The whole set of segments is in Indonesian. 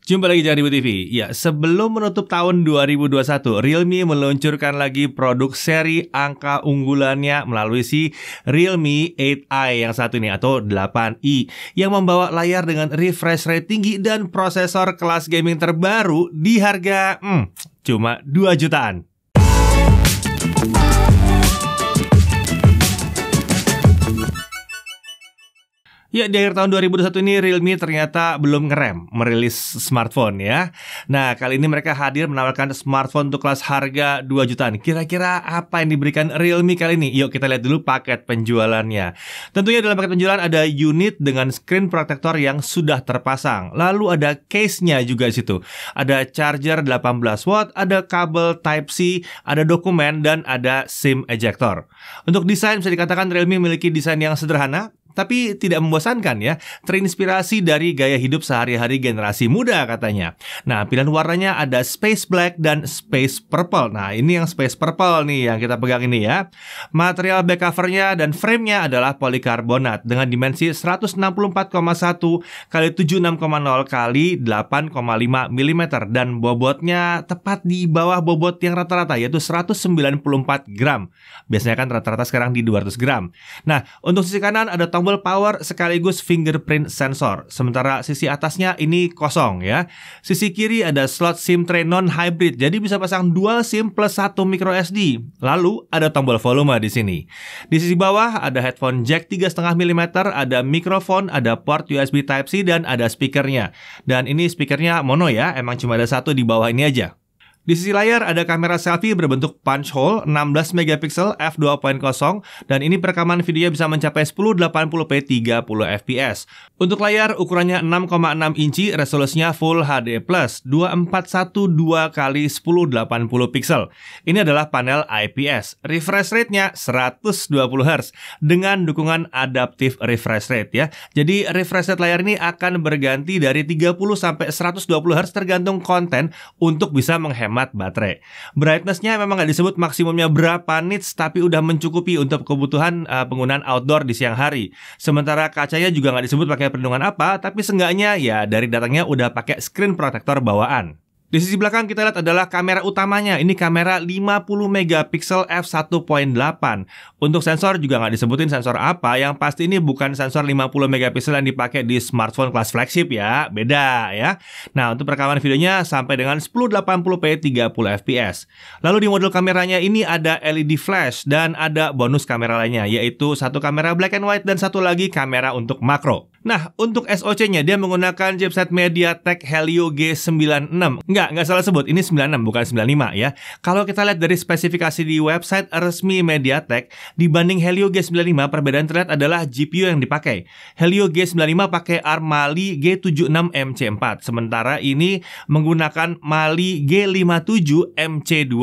Jumpa lagi di Ribu TV. Ya, sebelum menutup tahun 2021, Realme meluncurkan lagi produk seri angka unggulannya melalui si Realme 8i yang satu ini atau 8i yang membawa layar dengan refresh rate tinggi dan prosesor kelas gaming terbaru di harga cuma 2 jutaan. Ya, di akhir tahun 2021 ini Realme ternyata belum ngerem merilis smartphone ya. Nah, kali ini mereka hadir menawarkan smartphone untuk kelas harga 2 jutaan. Kira-kira apa yang diberikan Realme kali ini? Yuk kita lihat dulu paket penjualannya. Tentunya dalam paket penjualan ada unit dengan screen protector yang sudah terpasang. Lalu ada case-nya juga di situ. Ada charger 18 watt, ada kabel Type-C, ada dokumen, dan ada SIM ejector. Untuk desain bisa dikatakan Realme memiliki desain yang sederhana, tapi tidak membosankan ya, terinspirasi dari gaya hidup sehari-hari generasi muda katanya. Nah, pilihan warnanya ada Space Black dan Space Purple. Nah, ini yang Space Purple nih yang kita pegang ini ya. Material back covernya dan frame-nya adalah polikarbonat dengan dimensi 164,1 x 76,0 x 8,5 mm dan bobotnya tepat di bawah bobot yang rata-rata yaitu 194 gram. Biasanya kan rata-rata sekarang di 200 gram. Nah, untuk sisi kanan ada tombol power sekaligus fingerprint sensor. Sementara sisi atasnya ini kosong ya. Sisi kiri ada slot SIM tray non-hybrid. Jadi bisa pasang dual SIM plus 1 micro SD. Lalu ada tombol volume di sini. Di sisi bawah ada headphone jack 3,5 mm, ada mikrofon, ada port USB Type-C dan ada speakernya. Dan ini speakernya mono ya, emang cuma ada satu di bawah ini aja. Di sisi layar ada kamera selfie berbentuk punch hole 16 megapiksel f2.0 dan ini perekaman videonya bisa mencapai 1080p 30 fps. Untuk layar ukurannya 6,6 inci, resolusinya Full HD+, 2412 x 1080 piksel. Ini adalah panel IPS. Refresh rate-nya 120 Hz dengan dukungan adaptive refresh rate ya. Jadi refresh rate layar ini akan berganti dari 30 sampai 120 Hz tergantung konten untuk bisa menghemat baterai. Brightness-nya memang nggak disebut maksimumnya berapa nits, tapi udah mencukupi untuk kebutuhan penggunaan outdoor di siang hari. Sementara kacanya juga nggak disebut pakai perlindungan apa, tapi seenggaknya ya dari datangnya udah pakai screen protector bawaan. Di sisi belakang kita lihat adalah kamera utamanya. Ini kamera 50 megapiksel f1.8. Untuk sensor juga nggak disebutin sensor apa. Yang pasti ini bukan sensor 50 megapiksel yang dipakai di smartphone kelas flagship ya. Beda ya. Nah, untuk perekaman videonya sampai dengan 1080p 30 fps. Lalu di model kameranya ini ada LED flash dan ada bonus kamera lainnya, yaitu satu kamera black and white dan satu lagi kamera untuk makro. Nah, untuk SoC-nya dia menggunakan chipset MediaTek Helio G96. Nggak salah sebut, ini 96 bukan 95 ya. Kalau kita lihat dari spesifikasi di website resmi MediaTek, dibanding Helio G95, perbedaan terlihat adalah GPU yang dipakai. Helio G95 pakai ARM Mali G76 MC4, sementara ini menggunakan Mali G57 MC2.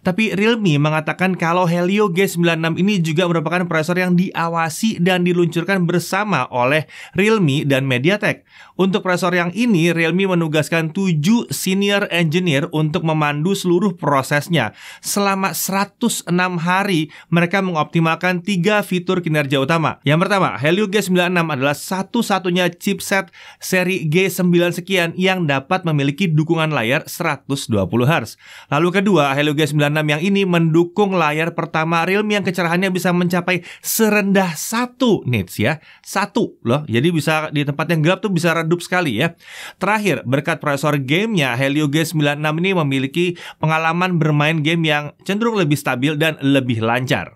Tapi Realme mengatakan kalau Helio G96 ini juga merupakan prosesor yang diawasi dan diluncurkan bersama oleh Realme dan MediaTek. Untuk prosesor yang ini, Realme menugaskan 7 senior engineer untuk memandu seluruh prosesnya. Selama 106 hari, mereka mengoptimalkan 3 fitur kinerja utama. Yang pertama, Helio G96 adalah satu-satunya chipset seri G9 sekian yang dapat memiliki dukungan layar 120 Hz. Lalu kedua, Helio G96 yang ini mendukung layar pertama Realme yang kecerahannya bisa mencapai serendah 1 nits ya. 1 loh. Jadi bisa di tempat yang gelap tuh bisa redup sekali ya. Terakhir, berkat prosesor gamenya, Helio G96 ini memiliki pengalaman bermain game yang cenderung lebih stabil dan lebih lancar.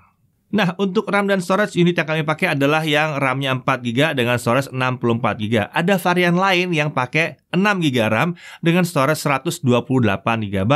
Nah, untuk RAM dan storage unit yang kami pakai adalah yang RAM-nya 4GB dengan storage 64GB. Ada varian lain yang pakai 6GB RAM dengan storage 128GB.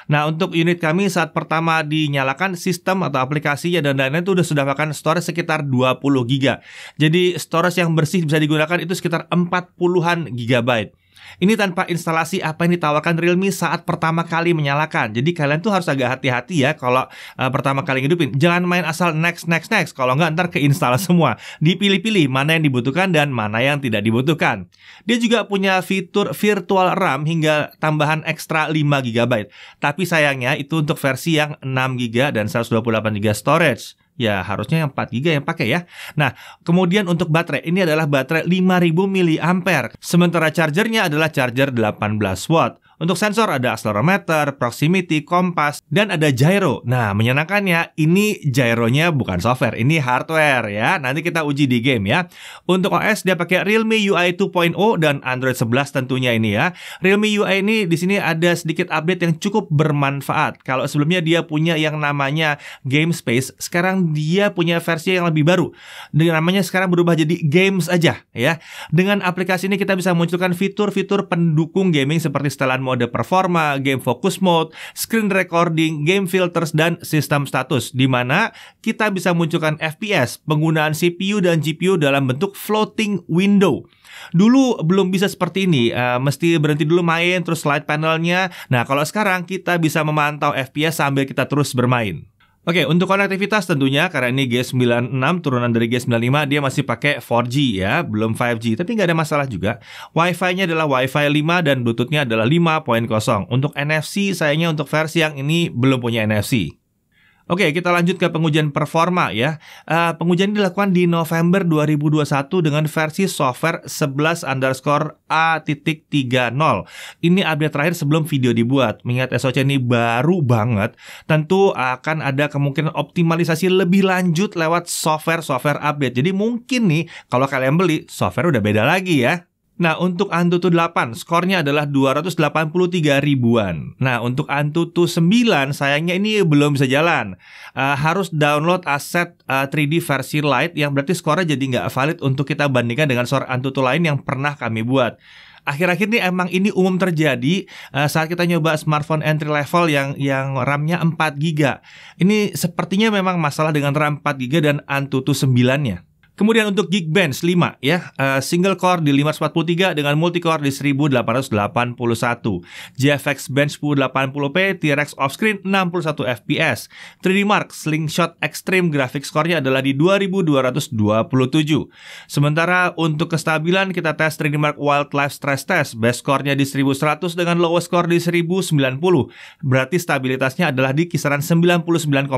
Nah, untuk unit kami saat pertama dinyalakan sistem atau aplikasinya dan lain-lain itu sudah makan storage sekitar 20GB. Jadi storage yang bersih bisa digunakan itu sekitar 40-an GB. Ini tanpa instalasi apa yang ditawarkan Realme saat pertama kali menyalakan. Jadi kalian tuh harus agak hati-hati ya kalau pertama kali ngidupin. Jangan main asal next. Kalau nggak ntar keinstall semua. Dipilih-pilih mana yang dibutuhkan dan mana yang tidak dibutuhkan. Dia juga punya fitur virtual RAM hingga tambahan ekstra 5GB. Tapi sayangnya itu untuk versi yang 6GB dan 128GB storage. ya harusnya yang 4 GB yang pakai ya. Nah, kemudian untuk baterai, ini adalah baterai 5000 mAh. Sementara chargernya adalah charger 18 watt. Untuk sensor ada accelerometer, proximity, kompas, dan ada gyro. Nah, menyenangkannya ini gyronya bukan software, ini hardware ya. Nanti kita uji di game ya. Untuk OS dia pakai Realme UI 2.0 dan Android 11 tentunya ini ya. Realme UI ini di sini ada sedikit update yang cukup bermanfaat. Kalau sebelumnya dia punya yang namanya Game Space, sekarang dia punya versi yang lebih baru. Dengan namanya sekarang berubah jadi Games aja ya. Dengan aplikasi ini kita bisa munculkan fitur-fitur pendukung gaming seperti setelan mode performa, game focus mode, screen recording, game filters, dan sistem status, di mana kita bisa munculkan FPS, penggunaan CPU dan GPU dalam bentuk floating window. Dulu belum bisa seperti ini, mesti berhenti dulu main, terus slide panelnya. Nah, kalau sekarang kita bisa memantau FPS sambil kita terus bermain. Oke, untuk konektivitas tentunya karena ini G96 turunan dari G95 dia masih pakai 4G ya, belum 5G, tapi nggak ada masalah juga. Wi-Fi-nya adalah Wi-Fi 5 dan Bluetooth-nya adalah 5.0. Untuk NFC sayangnya untuk versi yang ini belum punya NFC. Oke, kita lanjut ke pengujian performa ya. Pengujian ini dilakukan di November 2021 dengan versi software 11_A.30. Ini update terakhir sebelum video dibuat. Mengingat SoC ini baru banget, tentu akan ada kemungkinan optimalisasi lebih lanjut lewat software update. Jadi mungkin nih, kalau kalian beli, software udah beda lagi ya. Nah, untuk Antutu 8, skornya adalah 283 ribuan. Nah, untuk Antutu 9, sayangnya ini belum bisa jalan. Harus download aset 3D versi Lite, yang berarti skornya jadi nggak valid untuk kita bandingkan dengan skor Antutu lain yang pernah kami buat. Akhir-akhir ini emang ini umum terjadi saat kita nyoba smartphone entry level yang RAM-nya 4 GB. Ini sepertinya memang masalah dengan RAM 4 GB dan Antutu 9-nya. Kemudian untuk Geekbench 5 ya, single core di 543 dengan multi-core di 1881. GFX Bench 1080p, T-Rex offscreen 61 fps. 3D Mark Slingshot Extreme graphic score-nya adalah di 2227. Sementara untuk kestabilan kita tes 3D Mark Wildlife Stress Test, best score-nya di 1100 dengan lowest score di 1090. Berarti stabilitasnya adalah di kisaran 99,1%.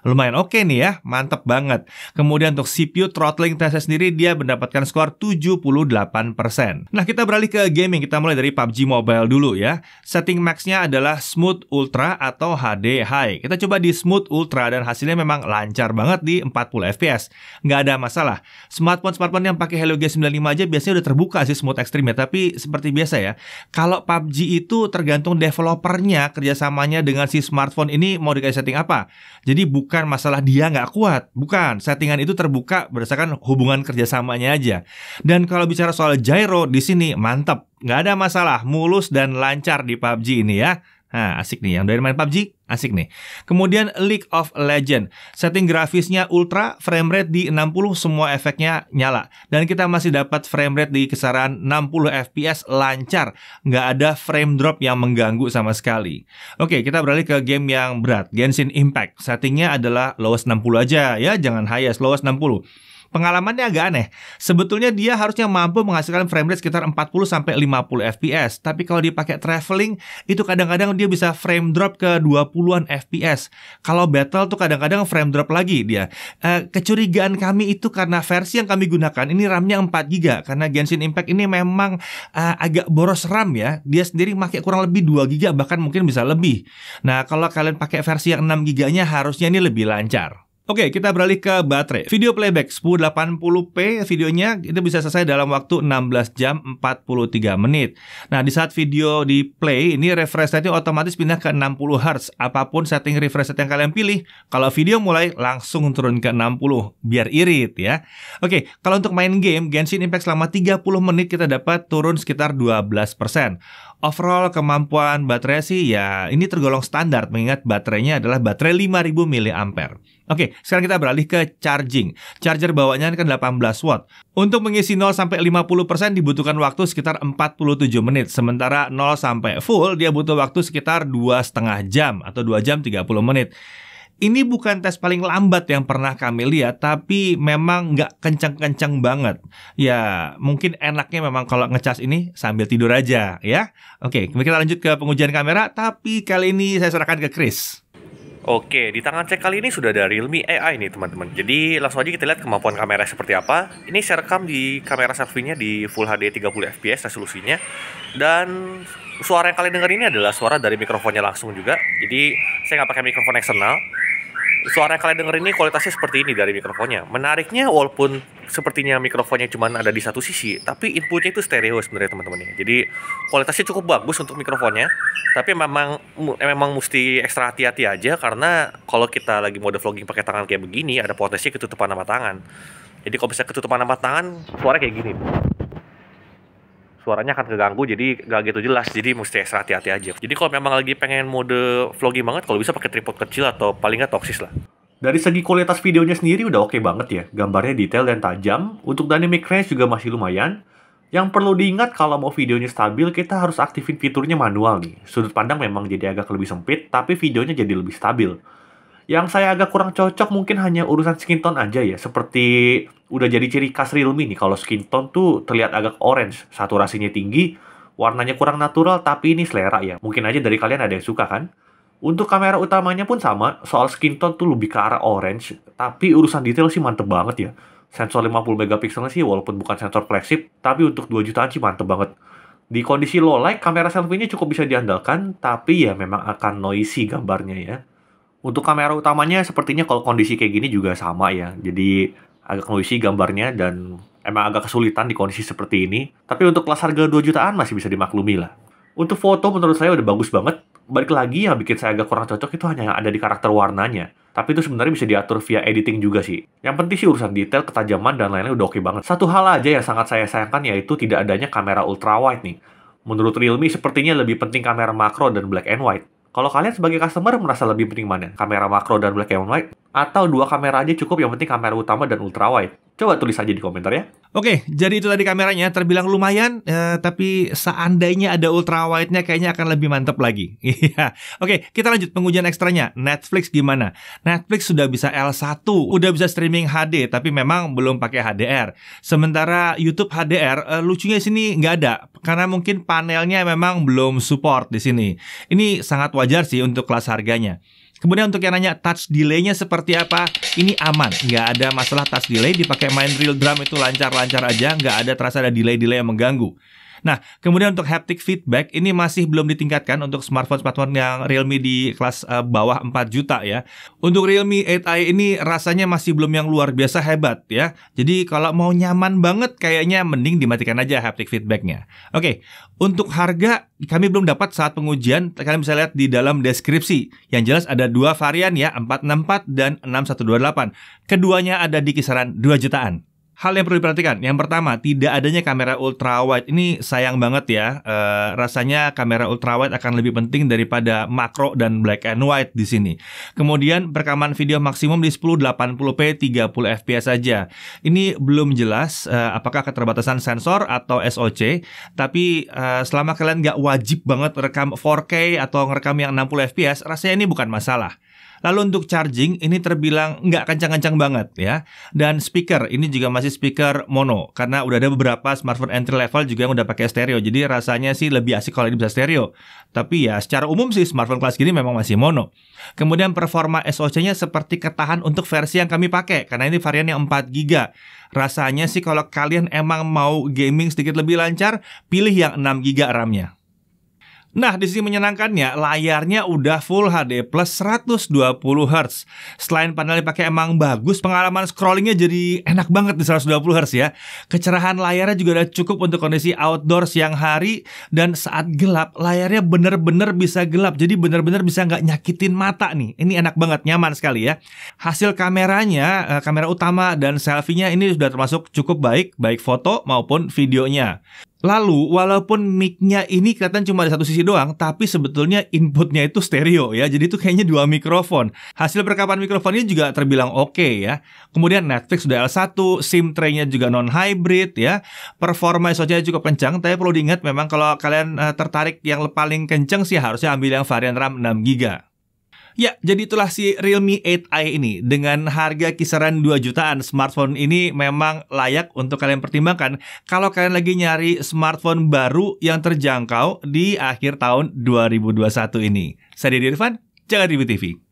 Lumayan oke nih ya, mantep banget. Kemudian untuk CPU throttling testnya sendiri dia mendapatkan skor 78%. Nah, kita beralih ke gaming. Kita mulai dari PUBG Mobile dulu ya. Setting max-nya adalah Smooth Ultra atau HD High. Kita coba di Smooth Ultra dan hasilnya memang lancar banget di 40 fps. Nggak ada masalah. Smartphone yang pakai Helio G95 aja biasanya udah terbuka sih Smooth Extreme ya. Tapi seperti biasa ya, kalau PUBG itu tergantung developernya kerjasamanya dengan si smartphone ini mau dikasih setting apa. Jadi bukan masalah dia nggak kuat. Bukan, settingan itu terbuka berdasarkan hubungan kerjasamanya aja. Dan kalau bicara soal gyro di sini mantap, nggak ada masalah, mulus dan lancar di PUBG ini ya. Nah, asik nih, yang dari main PUBG, asik nih. Kemudian League of Legends, setting grafisnya ultra, frame rate di 60, semua efeknya nyala. Dan kita masih dapat frame rate di kisaran 60 fps lancar, nggak ada frame drop yang mengganggu sama sekali. Oke, kita beralih ke game yang berat, Genshin Impact. Settingnya adalah lowest 60 aja ya, jangan highest, lowest 60. Pengalamannya agak aneh. Sebetulnya dia harusnya mampu menghasilkan frame rate sekitar 40-50 fps. Tapi kalau dipakai traveling, itu kadang-kadang dia bisa frame drop ke 20-an fps. Kalau battle tuh kadang-kadang frame drop lagi dia. Kecurigaan kami itu karena versi yang kami gunakan, ini RAM-nya 4 GB. Karena Genshin Impact ini memang agak boros RAM ya. Dia sendiri pakai kurang lebih 2 GB, bahkan mungkin bisa lebih. Nah, kalau kalian pakai versi yang 6 GB-nya harusnya ini lebih lancar. Oke, kita beralih ke baterai. Video playback 1080p videonya itu bisa selesai dalam waktu 16 jam 43 menit. Nah, di saat video di play, ini refresh rate-nya otomatis pindah ke 60 Hz. Apapun setting refresh rate yang kalian pilih, kalau video mulai langsung turun ke 60, biar irit ya. Oke, kalau untuk main game, Genshin Impact selama 30 menit kita dapat turun sekitar 12%. Overall kemampuan baterai sih ya ini tergolong standar mengingat baterainya adalah baterai 5000 mAh. Oke, sekarang kita beralih ke charging. Charger bawaannya kan 18 watt. Untuk mengisi 0 sampai 50% dibutuhkan waktu sekitar 47 menit. Sementara 0 sampai full dia butuh waktu sekitar 2,5 jam atau 2 jam 30 menit. Ini bukan tes paling lambat yang pernah kami lihat, tapi memang nggak kencang-kencang banget. Ya, mungkin enaknya memang kalau ngecas ini sambil tidur aja, ya. Oke, kita lanjut ke pengujian kamera, tapi kali ini saya serahkan ke Chris. Oke, di tangan saya kali ini sudah ada Realme AI nih teman-teman. Jadi langsung aja kita lihat kemampuan kamera seperti apa. Ini saya rekam di kamera selfie-nya di Full HD 30 fps resolusinya. Dan suara yang kalian dengar ini adalah suara dari mikrofonnya langsung juga. Jadi saya nggak pakai mikrofon eksternal. Suara yang kalian denger ini kualitasnya seperti ini dari mikrofonnya. Menariknya walaupun sepertinya mikrofonnya cuma ada di satu sisi, tapi inputnya itu stereo sebenarnya teman-teman ya. Jadi kualitasnya cukup bagus untuk mikrofonnya. Tapi memang mesti ekstra hati-hati aja karena kalau kita lagi mode vlogging pakai tangan kayak begini, ada potensi ketutupan sama tangan. Jadi kalau bisa ketutupan sama tangan, suara kayak gini. Suaranya akan keganggu, jadi gak gitu jelas, jadi mesti ekstra hati-hati aja. Jadi kalau memang lagi pengen mode vlogging banget, kalau bisa pakai tripod kecil atau paling nggak Toksis lah. Dari segi kualitas videonya sendiri udah oke banget ya, gambarnya detail dan tajam, untuk dynamic range juga masih lumayan. Yang perlu diingat kalau mau videonya stabil, kita harus aktifin fiturnya manual nih. Sudut pandang memang jadi agak lebih sempit, tapi videonya jadi lebih stabil. Yang saya agak kurang cocok mungkin hanya urusan skin tone aja ya, seperti udah jadi ciri khas Realme nih, kalau skin tone tuh terlihat agak orange, saturasinya tinggi, warnanya kurang natural, tapi ini selera ya. Mungkin aja dari kalian ada yang suka kan? Untuk kamera utamanya pun sama, soal skin tone tuh lebih ke arah orange, tapi urusan detail sih mantep banget ya. Sensor 50 megapikselnya sih walaupun bukan sensor flagship, tapi untuk 2 jutaan sih mantep banget. Di kondisi low light, kamera selfie-nya cukup bisa diandalkan, tapi ya memang akan noisy gambarnya ya. Untuk kamera utamanya sepertinya kalau kondisi kayak gini juga sama ya. Jadi agak noisy gambarnya dan emang agak kesulitan di kondisi seperti ini. Tapi untuk kelas harga 2 jutaan masih bisa dimaklumi lah. Untuk foto menurut saya udah bagus banget. Balik lagi yang bikin saya agak kurang cocok itu hanya yang ada di karakter warnanya. Tapi itu sebenarnya bisa diatur via editing juga sih. Yang penting sih urusan detail, ketajaman, dan lain-lain udah oke banget. Satu hal aja yang sangat saya sayangkan yaitu tidak adanya kamera ultrawide nih. Menurut Realme sepertinya lebih penting kamera makro dan black and white. Kalau kalian sebagai customer merasa lebih penting mana? Kamera makro dan black and white? Atau 2 kamera aja cukup, yang penting kamera utama dan ultrawide? Coba tulis aja di komentar ya. Oke, jadi itu tadi kameranya terbilang lumayan, tapi seandainya ada ultrawide-nya kayaknya akan lebih mantap lagi. Iya. Oke, kita lanjut pengujian ekstranya. Netflix gimana? Netflix sudah bisa L1, udah bisa streaming HD, tapi memang belum pakai HDR. Sementara YouTube HDR, lucunya sini nggak ada, karena mungkin panelnya memang belum support di sini. Ini sangat wajar sih untuk kelas harganya. Kemudian untuk yang nanya touch delay-nya seperti apa, ini aman, nggak ada masalah touch delay, dipakai main real drum itu lancar-lancar aja, nggak ada terasa ada delay-delay yang mengganggu. Nah, kemudian untuk haptic feedback, ini masih belum ditingkatkan untuk smartphone-smartphone yang Realme di kelas bawah 4 juta ya. Untuk Realme 8i ini rasanya masih belum yang luar biasa hebat ya. Jadi kalau mau nyaman banget kayaknya mending dimatikan aja haptic feedbacknya. Oke, untuk harga kami belum dapat saat pengujian, kalian bisa lihat di dalam deskripsi. Yang jelas ada 2 varian ya, 464 dan 6128. Keduanya ada di kisaran 2 jutaan. Hal yang perlu diperhatikan, yang pertama, tidak adanya kamera ultrawide. Ini sayang banget ya. Rasanya kamera ultrawide akan lebih penting daripada makro dan black and white di sini. Kemudian perekaman video maksimum di 1080p 30 fps saja. Ini belum jelas apakah keterbatasan sensor atau SoC. Tapi selama kalian nggak wajib banget rekam 4K atau ngerekam yang 60 fps, rasanya ini bukan masalah. Lalu untuk charging, ini terbilang nggak kencang-kencang banget ya. Dan speaker, ini juga masih speaker mono. Karena udah ada beberapa smartphone entry level juga yang udah pakai stereo. Jadi rasanya sih lebih asik kalau ini bisa stereo. Tapi ya secara umum sih smartphone kelas gini memang masih mono. Kemudian performa SoC-nya seperti ketahan untuk versi yang kami pakai. Karena ini varian yang 4GB. Rasanya sih kalau kalian emang mau gaming sedikit lebih lancar, pilih yang 6GB RAM-nya. Nah, di sini menyenangkannya, layarnya udah Full HD plus 120Hz. Selain panel dipakai emang bagus, pengalaman scrollingnya jadi enak banget di 120Hz ya. Kecerahan layarnya juga udah cukup untuk kondisi outdoor siang hari, dan saat gelap, layarnya bener-bener bisa gelap. Jadi bener-bener bisa nggak nyakitin mata nih. Ini enak banget, nyaman sekali ya. Hasil kameranya, kamera utama dan selfie-nya ini sudah termasuk cukup baik, baik foto maupun videonya. Lalu, walaupun mic-nya ini kelihatan cuma di satu sisi doang, tapi sebetulnya inputnya itu stereo ya. Jadi itu kayaknya 2 mikrofon. Hasil perekaman mikrofonnya juga terbilang oke ya. Kemudian Netflix sudah L1, SIM tray-nya juga non-hybrid ya. Performa SoC-nya cukup kencang, tapi perlu diingat memang kalau kalian tertarik yang paling kencang sih harusnya ambil yang varian RAM 6GB. Ya, jadi itulah si Realme 8i ini. Dengan harga kisaran 2 jutaan, smartphone ini memang layak untuk kalian pertimbangkan kalau kalian lagi nyari smartphone baru yang terjangkau di akhir tahun 2021 ini. Saya Deddy Irfan, Jangan Ribut TV.